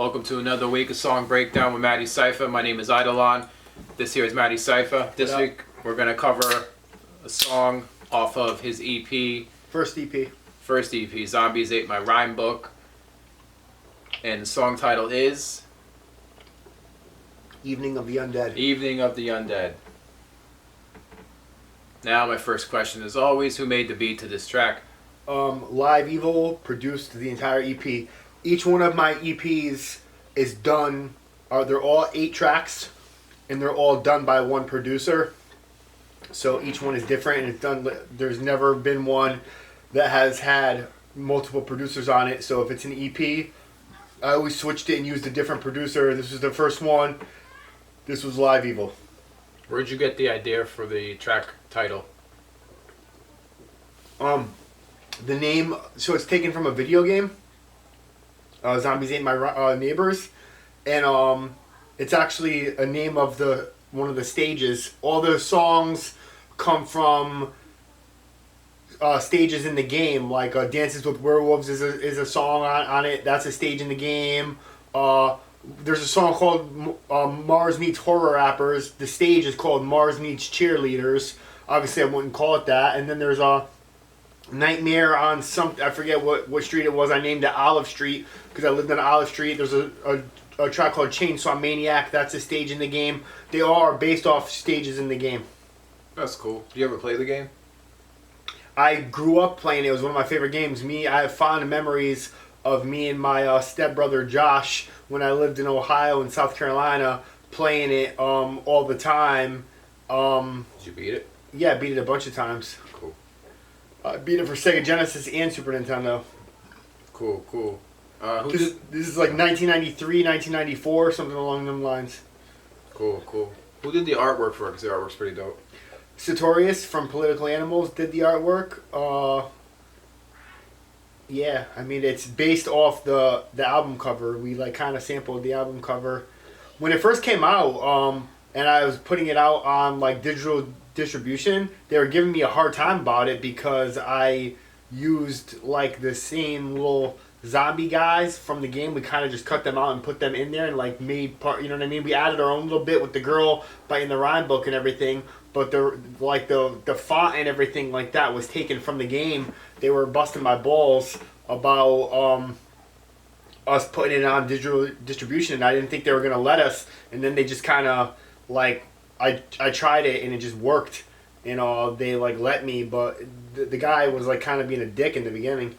Welcome to another week of Song Breakdown with Madecipha. My name is Eidolon. This here is Madecipha. This week we're going to cover a song off of his EP. First EP, Zombies Ate My Rhyme Book. And the song title is Evening of the Undead. Evening of the Undead. Now my first question is always, who made the beat to this track? Live Evil produced the entire EP. Each one of my EPs is done. They're all 8 tracks, and they're all done by one producer. So each one is different, and it's done. There's never been one that has had multiple producers on it. So if it's an EP, I always switched it and used a different producer. This was the first one. This was Live Evil. Where'd you get the idea for the track title? The name, so it's taken from a video game. Zombies Ate My Neighbors, and it's actually a name of one of the stages. All the songs come from stages in the game, like Dances with Werewolves is a song on it. That's a stage in the game. There's a song called Mars Meets Horror Rappers. The stage is called Mars Meets Cheerleaders. Obviously, I wouldn't call it that. And then there's a Nightmare on I forget what street it was. I named it Olive Street because I lived on Olive Street. There's a track called Chainsaw Maniac. That's a stage in the game. They all are based off stages in the game. That's cool. Do you ever play the game? I grew up playing it. It was one of my favorite games. I have fond memories of me and my stepbrother Josh when I lived in Ohio and South Carolina playing it all the time. Did you beat it? Yeah, I beat it a bunch of times. Cool. I beat it for Sega Genesis and Super Nintendo. Cool. This is like 1993, 1994, something along them lines. Cool. Who did the artwork for it? Because the artwork's pretty dope. Sartorius from Political Animals did the artwork. Yeah, I mean, it's based off the album cover. We kind of sampled the album cover. When it first came out, and I was putting it out on digital distribution, they were giving me a hard time about it because I used the same little zombie guys from the game. We kind of just cut them out and put them in there and made part, you know what I mean? We added our own little bit with the girl biting the rhyme book and everything, but the font and everything like that was taken from the game. They were busting my balls about us putting it on digital distribution, and I didn't think they were going to let us, and then they just kind of I tried it and it just worked, and they let me, but the guy was kind of being a dick in the beginning.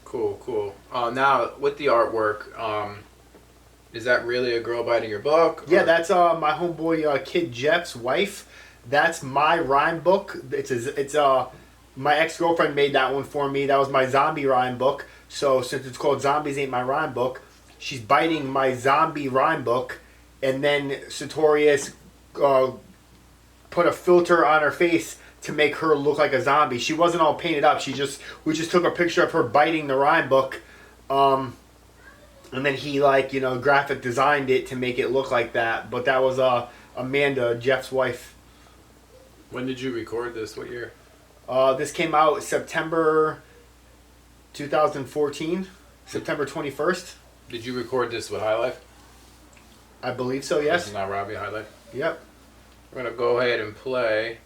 Cool. Now with the artwork, is that really a girl biting your book? Yeah, that's my homeboy Kid Jeff's wife. That's my rhyme book. It's my ex-girlfriend made that one for me. That was my zombie rhyme book. So since it's called Zombies Ain't My Rhyme Book, she's biting my zombie rhyme book, and then Sartorius put a filter on her face to make her look like a zombie. She wasn't all painted up. We just took a picture of her biting the rhyme book, and then he graphic designed it to make it look like that. But that was Amanda, Jeff's wife. When did you record this? What year? This came out September 2014, September 21st. Did you record this with High Life? I believe so, yes. This is not Robbie High Life? Yep. We're going to go ahead and play.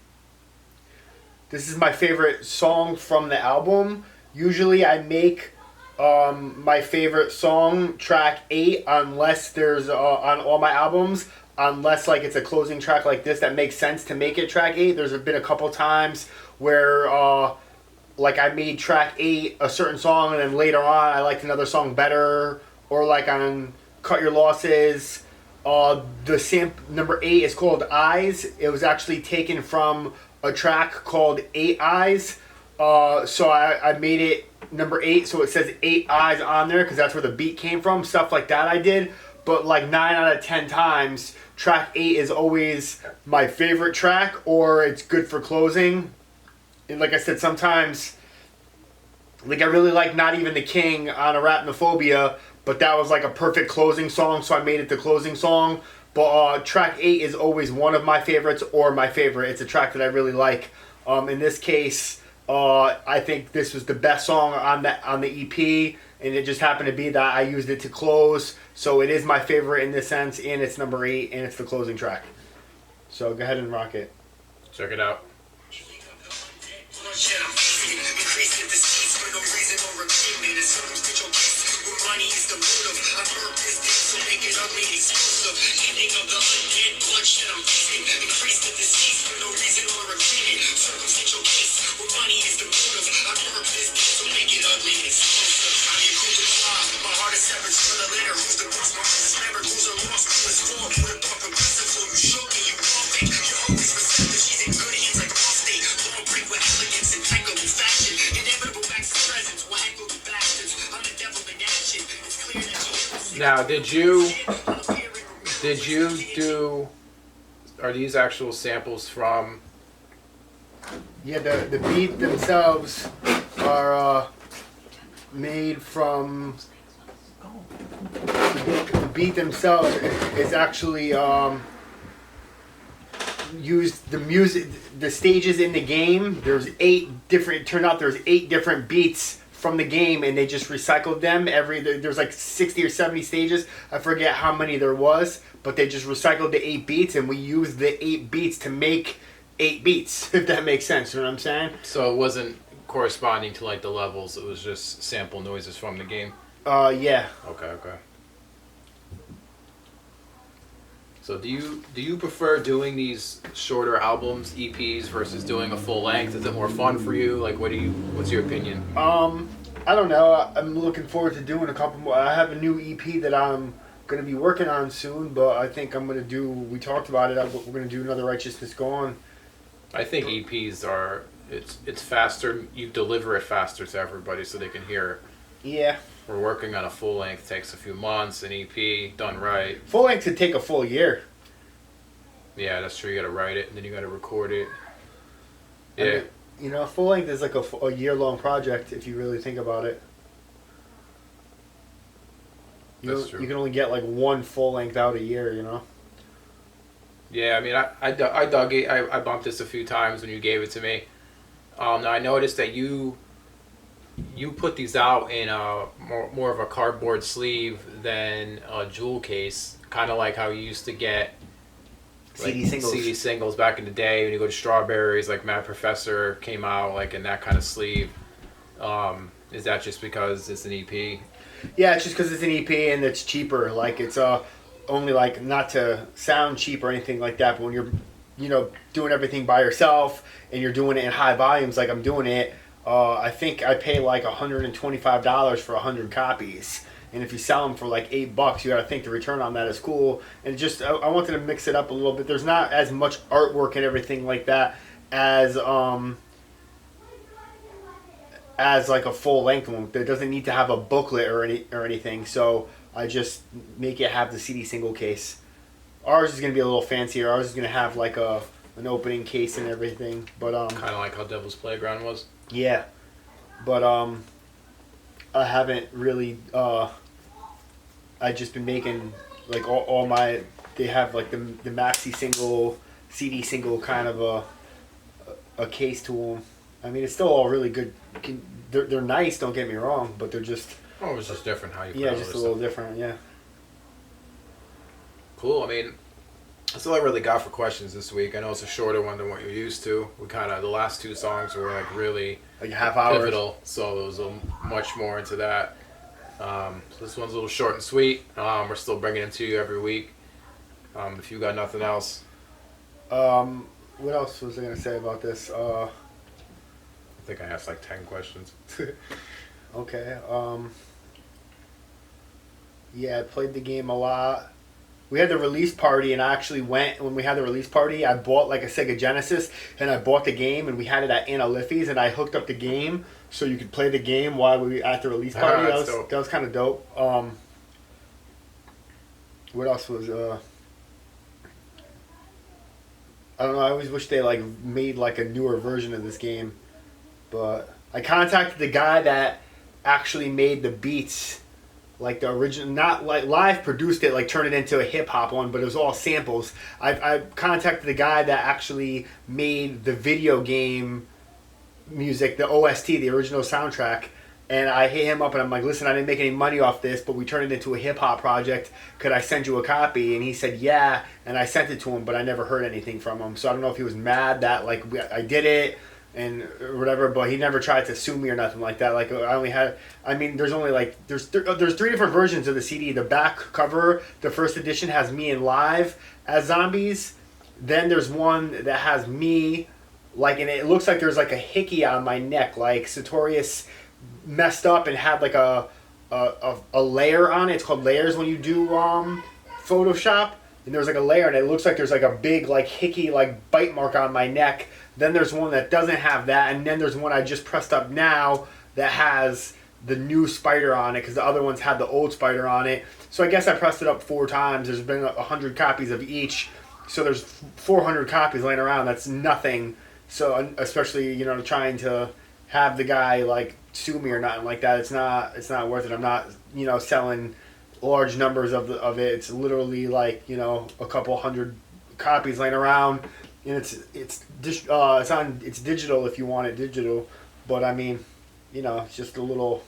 This is my favorite song from the album. Usually I make my favorite song track 8 unless there's on all my albums, unless it's a closing track like this that makes sense to make it track 8. There's been a couple times where I made track 8 a certain song, and then later on I liked another song better, or on Cut Your Losses. The number 8 is called Eyes. It was actually taken from a track called 8 Eyes. So I made it number 8, so it says 8 Eyes on there because that's where the beat came from. Stuff like that I did. But 9 out of 10 times, track 8 is always my favorite track, or it's good for closing. And like I said, sometimes, I really like Not Even the King on Arachnophobia, but that was a perfect closing song, so I made it the closing song. But track 8 is always one of my favorites or my favorite. It's a track that I really like. In this case, I think this was the best song on the EP, and it just happened to be that I used it to close. So it is my favorite in this sense, and it's number 8, and it's the closing track. So go ahead and rock it. Check it out. Money is the motive. I purpose this so make it ugly and explosive. Ending of the undead bloodshed I'm feasting. Increase the disease for no reason or agreement. Circumstantial case where money is the motive. I purpose this so make it ugly and explosive. I'm your coup de grace. My heart is severed for the letter. Who's the boss? My heart is never. Who's a lost? Who is for? Who the talk aggressive? So you shook me, you wrong it. You're always receptive. She's in good hands like Allstate. Long break with elegance and impeccable fashion. Inevitable back to presence. Will heckle the bastards. I'm the devil in action. It's clear that you Now, did you do? Are these actual samples from? Yeah, the beat themselves are made from. The beat themselves is actually used the music, the stages in the game. There's 8 different. It turned out there's 8 different beats from the game, and they just recycled them. There's like 60 or 70 stages. I forget how many there was, but they just recycled the 8 beats, and we used the 8 beats to make 8 beats. If that makes sense, you know what I'm saying? So it wasn't corresponding to like the levels. It was just sample noises from the game. Yeah. Okay. So do you prefer doing these shorter albums, EPs, versus doing a full length? Is it more fun for you? Like, what's your opinion? I don't know. I'm looking forward to doing a couple more. I have a new EP that I'm going to be working on soon, but I think I'm going to do, we talked about it, we're going to do another Righteousness Gone. I think EPs are, it's faster, you deliver it faster to everybody so they can hear. Yeah. We're working on a full length, takes a few months, an EP, done right. Full length could take a full year. Yeah, that's true. You got to write it, and then you got to record it. Yeah. I mean, full length is like a year-long project if you really think about it. That's true. You can only get like one full length out a year, Yeah, I mean, I dug it. I bumped this a few times when you gave it to me. Now I noticed that you put these out in a more of a cardboard sleeve than a jewel case, kind of like how you used to get like CD singles back in the day when you go to Strawberries, like Mad Professor came out like in that kind of sleeve. Is that just because it's an EP? Yeah, it's just because it's an EP and it's cheaper. Like it's only like not to sound cheap or anything like that, but when you're doing everything by yourself and you're doing it in high volumes like I'm doing it. I think I pay like $125 for 100 copies, and if you sell them for like $8, you got to think the return on that is cool. And just I wanted to mix it up a little bit. There's not as much artwork and everything like that as like a full length one. It doesn't need to have a booklet or anything. So I just make it have the CD single case. Ours is gonna be a little fancier. Ours is gonna have like an opening case and everything. But kind of like how Devil's Playground was. Yeah, but I haven't really. I just been making like all my. They have like the maxi single, CD single kind of a case to them. I mean, it's still all really good. They're nice. Don't get me wrong, but they're just. Oh, it's just different how you. Yeah, just a little different. Yeah. Cool. I mean, that's all I really got for questions this week. I know it's a shorter one than what you're used to. We the last 2 songs were like really like half hour pivotal, so there was much more into that. So this one's a little short and sweet. We're still bringing them to you every week. If you got nothing else. What else was I gonna say about this? I think I asked like 10 questions. Okay. Yeah, I played the game a lot. We had the release party, and I actually went, when we had the release party, I bought like a Sega Genesis, and I bought the game, and we had it at Anna Liffey's, and I hooked up the game so you could play the game while we were at the release party. That was kind of dope. What else was, I don't know, I always wish they like made like a newer version of this game, but I contacted the guy that actually made the beats. Like the original, not like live produced it, like turn it into a hip hop one, but it was all samples. I contacted the guy that actually made the video game music, the OST, the original soundtrack. And I hit him up and I'm like, listen, I didn't make any money off this, but we turned it into a hip hop project. Could I send you a copy? And he said, yeah. And I sent it to him, but I never heard anything from him. So I don't know if he was mad that like I did it and whatever, but he never tried to sue me or nothing like that. Like I only had, I mean, there's only like there's 3 different versions of the CD. The back cover, the first edition has me in live as zombies. Then there's one that has me, like, and it looks like there's like a hickey on my neck, like Sartorius messed up and had like a layer on it. It's called layers when you do Photoshop. And there's like a layer, and it looks like there's like a big like hickey like bite mark on my neck. Then there's one that doesn't have that, and then there's one I just pressed up now that has the new spider on it because the other ones had the old spider on it. So I guess I pressed it up 4 times. There's been 100 copies of each, so there's 400 copies laying around. That's nothing. So especially trying to have the guy like sue me or nothing like that. It's not worth it. I'm not selling large numbers of it. It's literally like a couple hundred copies laying around, and it's digital if you want it digital. But I mean, it's just a little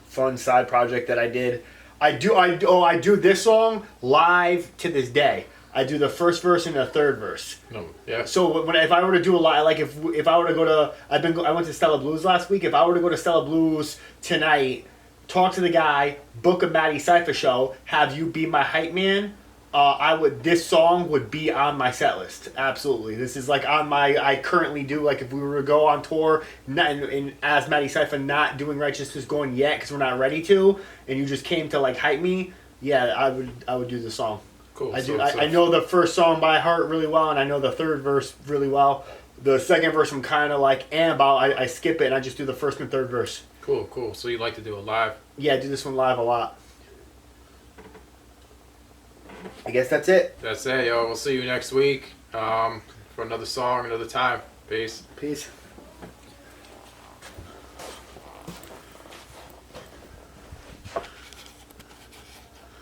fun side project that I did. I do this song live to this day. I do the first verse and the third verse. No, yeah. So if I were to do a live, like if I were to go to, I went to Stella Blues last week. If I were to go to Stella Blues tonight, talk to the guy, book a Madecipha show, have you be my hype man, this song would be on my set list. Absolutely. This is like I currently do, like if we were to go on tour, and as Madecipha not doing Righteousness Going yet, because we're not ready to, and you just came to like hype me, yeah, I would do the song. Cool. I know the first song by heart really well, and I know the third verse really well. The second verse I'm kind of like about. I skip it and I just do the first and third verse. Cool. So you like to do it live? Yeah, I do this one live a lot. I guess that's it. That's it, yo. We'll see you next week for another song, another time. Peace. Peace.